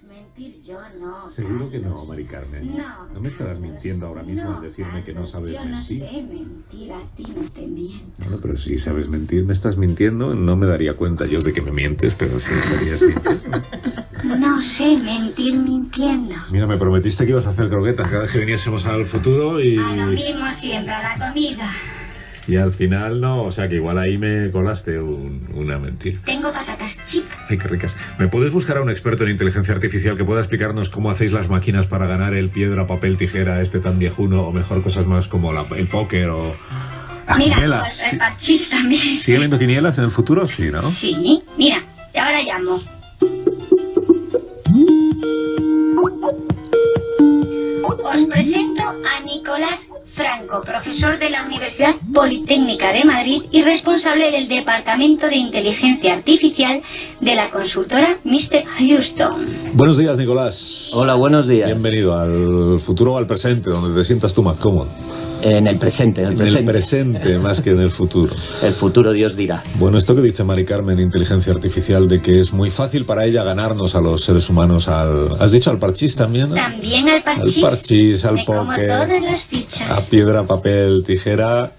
Mentir yo no. Seguro que no, Mari Carmen. No. No me estarás mintiendo ahora mismo al decirme que no sabes yo mentir. Yo no sé mentir, a ti no te miento. Bueno, pero si sabes mentir, me estás mintiendo. No me daría cuenta yo de que me mientes, pero sí estarías mintiendo. No sé mentir mintiendo. Mira, me prometiste que ibas a hacer croquetas cada vez que viniésemos al futuro y... A lo mismo siempre, a la comida. Y al final no, o sea que igual ahí me colaste una mentira. Tengo patatas chip. Ay, qué ricas. ¿Me puedes buscar a un experto en inteligencia artificial que pueda explicarnos cómo hacéis las máquinas para ganar el piedra, papel, tijera, este tan viejuno, o mejor cosas más como el póker o... Las mira, quinielas. El parchís también. ¿Sigue habiendo quinielas en el futuro? Sí, ¿no? Sí, mira, y ahora llamo. Os presento a Nicolás Franco, profesor de la Universidad Politécnica de Madrid y responsable del Departamento de Inteligencia Artificial de la consultora Mr. Houston. Buenos días, Nicolás. Hola, buenos días. Bienvenido al futuro o al presente, donde te sientas tú más cómodo. En el presente, En el presente más que en el futuro. El futuro Dios dirá. Bueno, esto que dice Mari Carmen, inteligencia artificial, de que es muy fácil para ella ganarnos a los seres humanos ¿Has dicho al parchís también? ¿No? También al parchís. Al parchís, al me como póker, todas las fichas. a piedra, papel, tijera,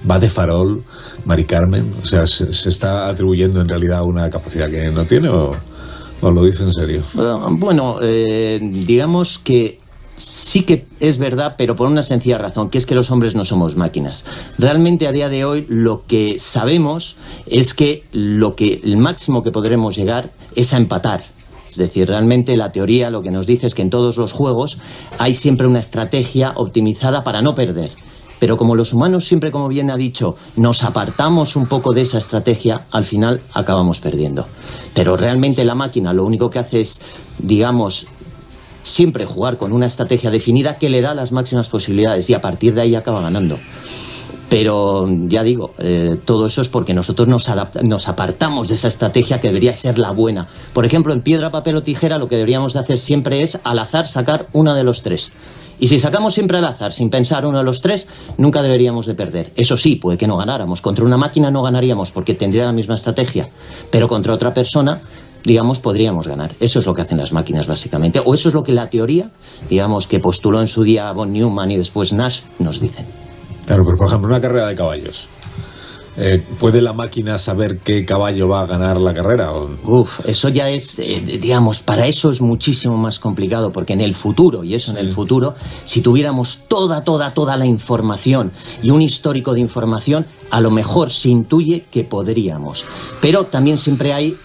va de farol, Mari Carmen. O sea, ¿se está atribuyendo en realidad una capacidad que no tiene o lo dice en serio? Bueno, digamos que sí que es verdad, pero por una sencilla razón, que es que los hombres no somos máquinas. Realmente a día de hoy lo que sabemos es que el máximo que podremos llegar es a empatar. Es decir, realmente la teoría lo que nos dice es que en todos los juegos hay siempre una estrategia optimizada para no perder. Pero como los humanos siempre, como bien ha dicho, nos apartamos un poco de esa estrategia, al final acabamos perdiendo. Pero realmente la máquina lo único que hace es, digamos, siempre jugar con una estrategia definida que le da las máximas posibilidades y a partir de ahí acaba ganando. Pero ya digo, todo eso es porque nosotros nos apartamos de esa estrategia que debería ser la buena. Por ejemplo, en piedra, papel o tijera lo que deberíamos de hacer siempre es al azar sacar uno de los tres. Y si sacamos siempre al azar, sin pensar uno de los tres, nunca deberíamos de perder. Eso sí, puede que no ganáramos. Contra una máquina no ganaríamos porque tendría la misma estrategia. Pero contra otra persona, digamos, podríamos ganar. Eso es lo que hacen las máquinas, básicamente. O eso es lo que la teoría, digamos, que postuló en su día von Neumann y después Nash, nos dicen. Claro, pero por ejemplo, una carrera de caballos. ¿Puede la máquina saber qué caballo va a ganar la carrera? Eso ya es, digamos, para eso es muchísimo más complicado, porque en el futuro, y eso en el futuro, si tuviéramos toda la información y un histórico de información, a lo mejor se intuye que podríamos. Pero también siempre hay,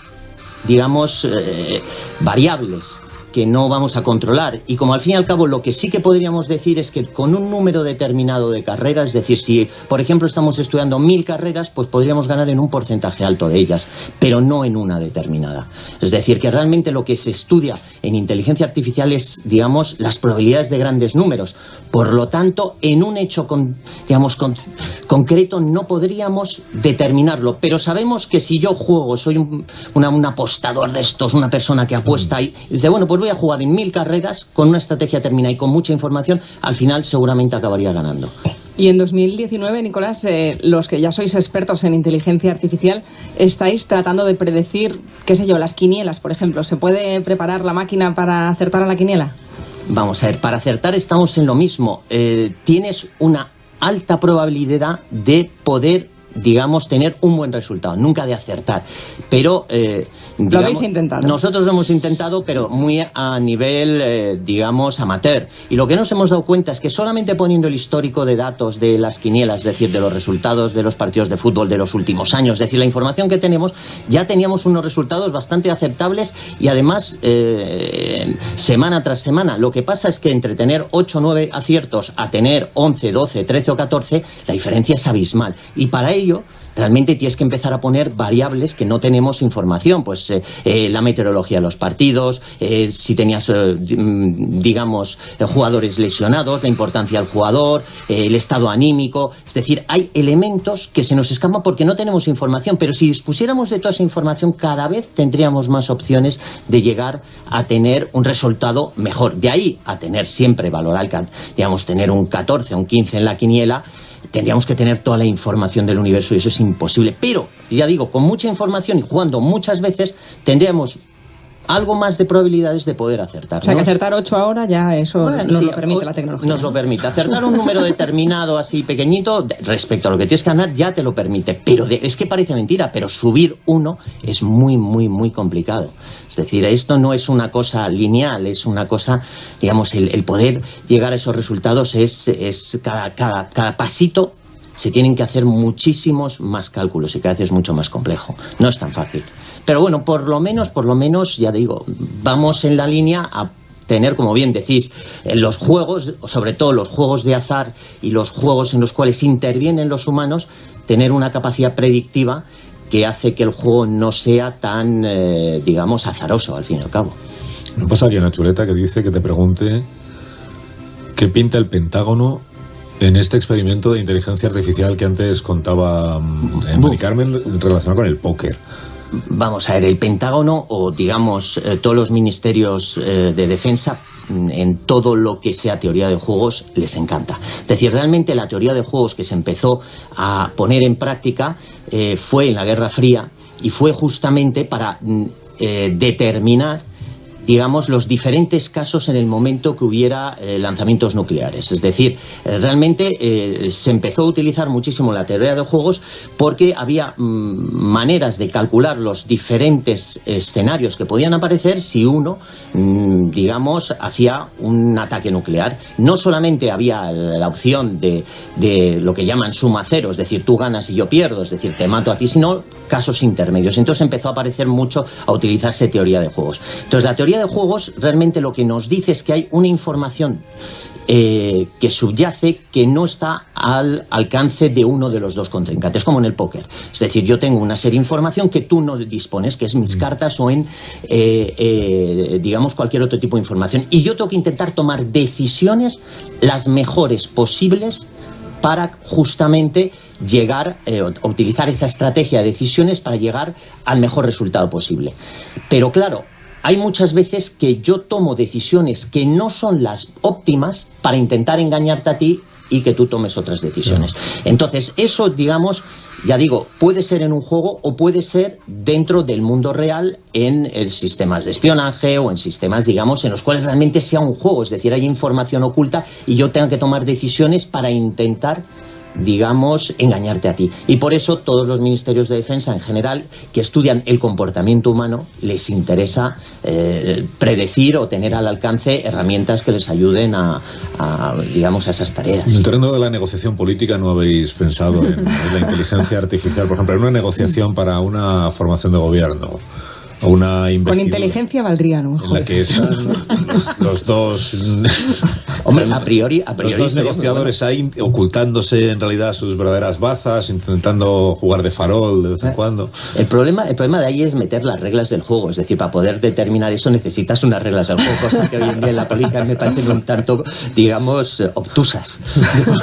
digamos, variables que no vamos a controlar. Y como al fin y al cabo lo que sí que podríamos decir es que con un número determinado de carreras, es decir, si por ejemplo estamos estudiando 1000 carreras, pues podríamos ganar en un porcentaje alto de ellas, pero no en una determinada. Es decir, que realmente lo que se estudia en inteligencia artificial es, digamos, las probabilidades de grandes números. Por lo tanto, en un hecho concreto no podríamos determinarlo, pero sabemos que si yo juego, soy un apostador de estos, una persona que apuesta ahí, y dice, bueno, pues voy a jugar en 1000 carreras con una estrategia determinada y con mucha información, al final seguramente acabaría ganando. Y en 2019, Nicolás, los que ya sois expertos en inteligencia artificial, estáis tratando de predecir, qué sé yo, las quinielas, por ejemplo. ¿Se puede preparar la máquina para acertar a la quiniela? Vamos a ver, para acertar estamos en lo mismo. Tienes una alta probabilidad de poder, digamos, tener un buen resultado, nunca de acertar. Pero, digamos, lo habéis intentado. Nosotros lo hemos intentado, pero muy a nivel, digamos, amateur. Y lo que nos hemos dado cuenta es que solamente poniendo el histórico de datos de las quinielas, es decir, de los resultados de los partidos de fútbol de los últimos años, es decir, la información que tenemos, ya teníamos unos resultados bastante aceptables y además, semana tras semana. Lo que pasa es que entre tener 8 o 9 aciertos a tener 11, 12, 13 o 14, la diferencia es abismal. Y para ello, realmente tienes que empezar a poner variables que no tenemos información, pues la meteorología de los partidos, si tenías, digamos, jugadores lesionados, la importancia del jugador, el estado anímico. Es decir, hay elementos que se nos escapan porque no tenemos información, pero si dispusiéramos de toda esa información, cada vez tendríamos más opciones de llegar a tener un resultado mejor. De ahí a tener siempre valor al, digamos, tener un 14, un 15 en la quiniela, tendríamos que tener toda la información del universo y eso es imposible. Pero, ya digo, con mucha información y jugando muchas veces, tendríamos algo más de probabilidades de poder acertar. O sea, ¿no? que acertar 8 ahora ya eso nos lo permite la tecnología. Nos lo permite. Acertar un número determinado así pequeñito, respecto a lo que tienes que ganar, ya te lo permite. Pero es que parece mentira, pero subir 1 es muy, muy, muy complicado. Es decir, esto no es una cosa lineal, es una cosa, digamos, el poder llegar a esos resultados es cada pasito. Se tienen que hacer muchísimos más cálculos y cada vez es mucho más complejo. No es tan fácil. Pero bueno, por lo menos, ya digo, vamos en la línea a tener, como bien decís, los juegos, sobre todo los juegos de azar y los juegos en los cuales intervienen los humanos, tener una capacidad predictiva que hace que el juego no sea tan, digamos, azaroso, al fin y al cabo. Me pasa aquí una chuleta que dice que te pregunte qué pinta el Pentágono en este experimento de inteligencia artificial que antes contaba Mari Carmen relacionado con el póker. Vamos a ver, el Pentágono o, digamos, todos los ministerios de defensa, en todo lo que sea teoría de juegos, les encanta. Es decir, realmente la teoría de juegos que se empezó a poner en práctica fue en la Guerra Fría y fue justamente para determinar, digamos, los diferentes casos en el momento que hubiera lanzamientos nucleares. Es decir, realmente se empezó a utilizar muchísimo la teoría de juegos porque había maneras de calcular los diferentes escenarios que podían aparecer si uno, digamos, hacía un ataque nuclear. No solamente había la opción de lo que llaman suma cero, es decir, tú ganas y yo pierdo, es decir, te mato a ti, sino casos intermedios. Entonces empezó a aparecer mucho a utilizarse teoría de juegos. Entonces la teoría de juegos realmente lo que nos dice es que hay una información que subyace que no está al alcance de uno de los dos contrincantes, como en el póker. Es decir, yo tengo una serie de información que tú no dispones, que es mis cartas o en, digamos, cualquier otro tipo de información. Y yo tengo que intentar tomar decisiones las mejores posibles para justamente llegar a utilizar esa estrategia de decisiones para llegar al mejor resultado posible. Pero claro, hay muchas veces que yo tomo decisiones que no son las óptimas para intentar engañarte a ti y que tú tomes otras decisiones. Entonces, eso, digamos, ya digo, puede ser en un juego o puede ser dentro del mundo real en sistemas de espionaje o en sistemas, digamos, en los cuales realmente sea un juego. Es decir, hay información oculta y yo tengo que tomar decisiones para intentar, digamos, engañarte a ti. Y por eso todos los ministerios de defensa en general que estudian el comportamiento humano les interesa predecir o tener al alcance herramientas que les ayuden a digamos, a esas tareas. En el terreno de la negociación política, ¿no habéis pensado en la inteligencia artificial? Por ejemplo, en una negociación para una formación de gobierno o una investidura. Con inteligencia valdría, ¿no? En la que están los dos... Hombre, a priori los dos negociadores ahí ocultándose en realidad sus verdaderas bazas, intentando jugar de farol de vez en cuando. El problema de ahí es meter las reglas del juego. Es decir, para poder determinar eso necesitas unas reglas del juego, cosa que hoy en día en la política me parecen un tanto, digamos, obtusas,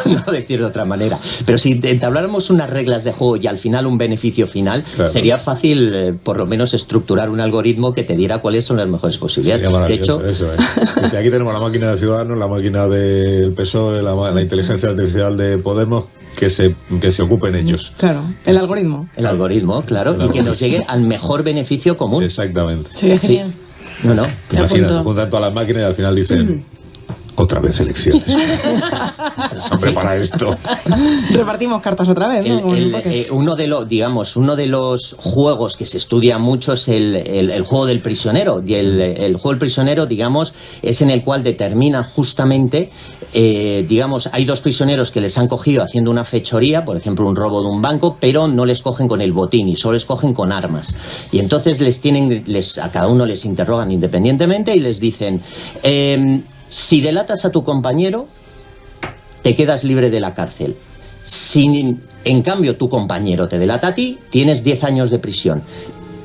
no decir de otra manera. Pero si entabláramos unas reglas de juego y al final un beneficio final, claro, sería fácil por lo menos estructurar un algoritmo que te diera cuáles son las mejores posibilidades. De hecho, eso es. Aquí tenemos la máquina de Ciudadanos, la máquina del PSOE, la inteligencia artificial de Podemos, que se ocupen ellos. Claro, el algoritmo. El algoritmo, claro, y que nos llegue al mejor beneficio común. Exactamente. Sí, genial. No. Imagínate, juntan todas las máquinas y al final dicen... Otra vez elecciones. Hombre, para esto. Repartimos cartas otra vez, ¿no? Uno de los juegos que se estudia mucho es el juego del prisionero. Y el juego del prisionero, digamos, es en el cual determina justamente, digamos, hay dos prisioneros que les han cogido haciendo una fechoría, por ejemplo, un robo de un banco, pero no les cogen con el botín y solo les cogen con armas. Y entonces a cada uno les interrogan independientemente y les dicen... si delatas a tu compañero, te quedas libre de la cárcel. Si, en cambio, tu compañero te delata a ti, tienes 10 años de prisión.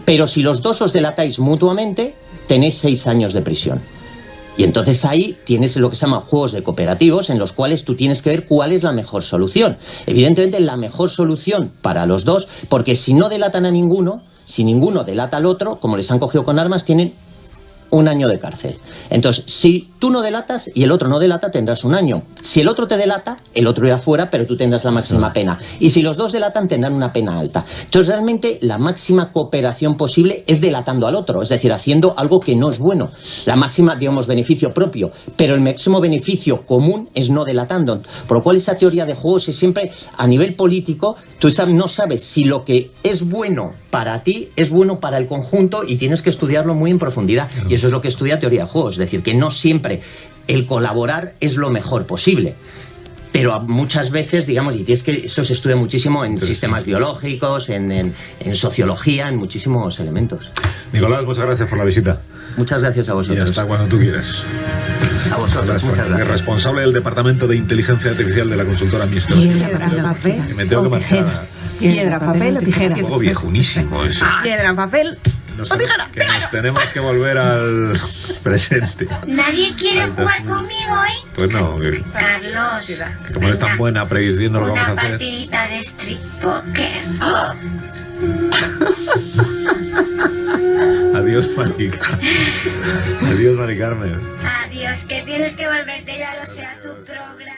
Pero si los dos os delatáis mutuamente, tenéis 6 años de prisión. Y entonces ahí tienes lo que se llama juegos de cooperativos, en los cuales tú tienes que ver cuál es la mejor solución. Evidentemente, la mejor solución para los dos, porque si no delatan a ninguno, si ninguno delata al otro, como les han cogido con armas, tienen 1 año de cárcel. Entonces, si tú no delatas y el otro no delata, tendrás 1 año. Si el otro te delata, el otro irá fuera, pero tú tendrás la máxima pena. Y si los dos delatan, tendrán una pena alta. Entonces, realmente, la máxima cooperación posible es delatando al otro, es decir, haciendo algo que no es bueno. La máxima, digamos, beneficio propio, pero el máximo beneficio común es no delatando. Por lo cual, esa teoría de juegos es siempre, a nivel político, tú no sabes si lo que es bueno para ti es bueno para el conjunto y tienes que estudiarlo muy en profundidad. Y eso es lo que estudia teoría de juegos, es decir, que no siempre el colaborar es lo mejor posible. Pero muchas veces, digamos, y es que eso se estudia muchísimo en sistemas biológicos, en sociología, en muchísimos elementos. Nicolás, muchas gracias por la visita. Muchas gracias a vosotros. Y hasta cuando tú quieras. A vosotros, muchas gracias. Responsable del Departamento de Inteligencia Artificial de la consultora Mistral. Piedra, papel. Me tengo que marchar. Piedra, papel o tijera. Un poco viejunísimo eso. Piedra, papel o tijera. Que nos tenemos que volver al presente. ¿Nadie quiere jugar conmigo hoy? Pues no, Carlos. como eres tan buena prediciendo lo que vamos a Una hacer. partidita de street poker. Adiós, Mari. Adiós, Mari Carmen. Adiós, que tienes que volverte, ya lo sé, a tu programa.